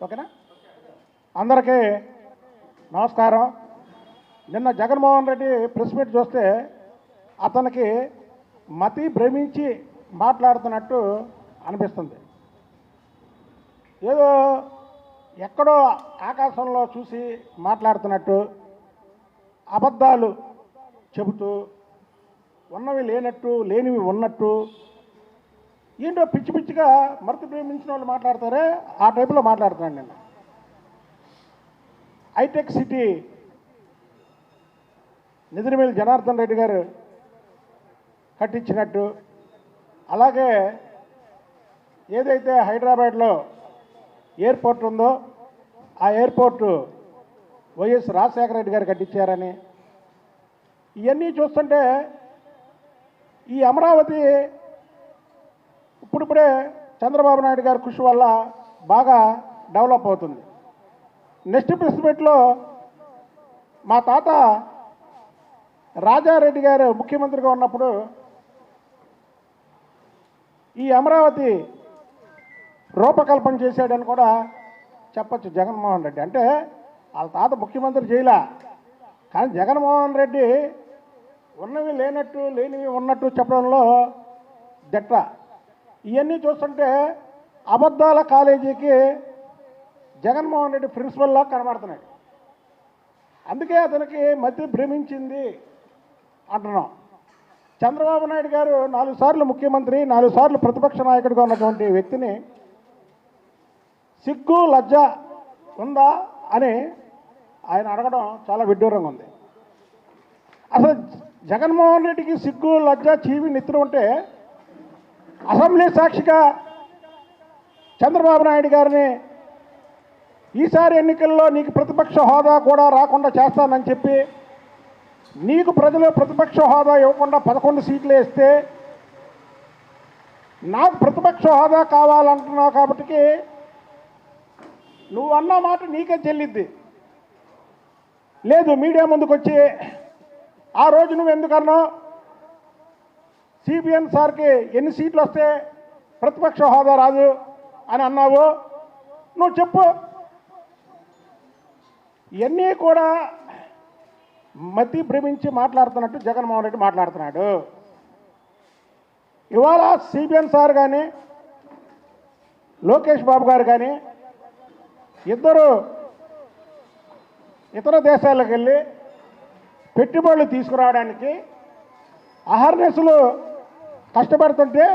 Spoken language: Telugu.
ఓకేనా? అందరికీ నమస్కారం. నిన్న జగన్మోహన్ రెడ్డి ప్రెస్ మీట్ చూస్తే అతనికి మతి భ్రమించి మాట్లాడుతున్నట్టు అనిపిస్తుంది. ఏదో ఎక్కడో ఆకాశంలో చూసి మాట్లాడుతున్నట్టు, అబద్ధాలు చెబుతూ, ఉన్నవి లేనట్టు లేనివి ఉన్నట్టు, ఏంటో పిచ్చి పిచ్చిగా మతి ప్రేమించిన వాళ్ళు మాట్లాడతారే ఆ టైపులో మాట్లాడుతున్నాను నేను. హైటెక్ సిటీ నిద్రమేలి జనార్దన్ రెడ్డి గారు కట్టించినట్టు, అలాగే ఏదైతే హైదరాబాద్లో ఎయిర్పోర్ట్ ఉందో ఆ ఎయిర్పోర్టు వైఎస్ రాజశేఖర రెడ్డి గారు కట్టించారని, ఇవన్నీ చూస్తుంటే ఈ అమరావతి ఇప్పుడిప్పుడే చంద్రబాబు నాయుడు గారి కృషి వల్ల బాగా డెవలప్ అవుతుంది. నెక్స్ట్ ప్రెస్ మీట్లో మా తాత రాజారెడ్డి గారు ముఖ్యమంత్రిగా ఉన్నప్పుడు ఈ అమరావతి రూపకల్పన చేశాడని కూడా చెప్పచ్చు జగన్మోహన్ రెడ్డి. అంటే వాళ్ళ తాత ముఖ్యమంత్రి చేయలే, కానీ జగన్మోహన్ రెడ్డి ఉన్నవి లేనట్టు లేనివి ఉన్నట్టు చెప్పడంలో దిట్ట. ఇవన్నీ చూస్తుంటే అబద్ధాల కాలేజీకి జగన్మోహన్ రెడ్డి ప్రిన్సిపల్లా కనబడుతున్నాడు. అందుకే అతనికి మతి భ్రమించింది అంటున్నాం. చంద్రబాబు నాయుడు గారు 4 సార్లు ముఖ్యమంత్రి, 4 సార్లు ప్రతిపక్ష నాయకుడిగా ఉన్నటువంటి వ్యక్తిని సిగ్గు లజ్జ ఉందా అని ఆయన అడగడం చాలా విడ్డూరంగా ఉంది. అసలు జగన్మోహన్ రెడ్డికి సిగ్గు లజ్జ చీవి నెత్తురు ఉంటే అసెంబ్లీ సాక్షిగా చంద్రబాబు నాయుడు గారిని ఈసారి ఎన్నికల్లో నీకు ప్రతిపక్ష హోదా కూడా రాకుండా చేస్తానని చెప్పి నీకు ప్రజలు ప్రతిపక్ష హోదా ఇవ్వకుండా 11 సీట్లు వేస్తే నాకు ప్రతిపక్ష హోదా కావాలంటున్నావు కాబట్టి నువ్వు అన్న మాట నీకే చెల్లిద్ది. లేదు మీడియా ముందుకు వచ్చి ఆ రోజు నువ్వు ఎందుకన్నావు, సిబిఎన్ సార్కి ఎన్ని సీట్లు వస్తే ప్రతిపక్ష హోదా రాదు అని అన్నావు, నువ్వు చెప్పు. ఇవన్నీ కూడా మతి భ్రమించి మాట్లాడుతున్నట్టు జగన్మోహన్ రెడ్డి మాట్లాడుతున్నాడు. ఇవాళ సిబిఎన్ సార్ కానీ లోకేష్ బాబు గారు కానీ ఇద్దరు ఇతర దేశాలకు వెళ్ళి పెట్టుబడులు తీసుకురావడానికి అహర్నిశలు కష్టపడుతుంటే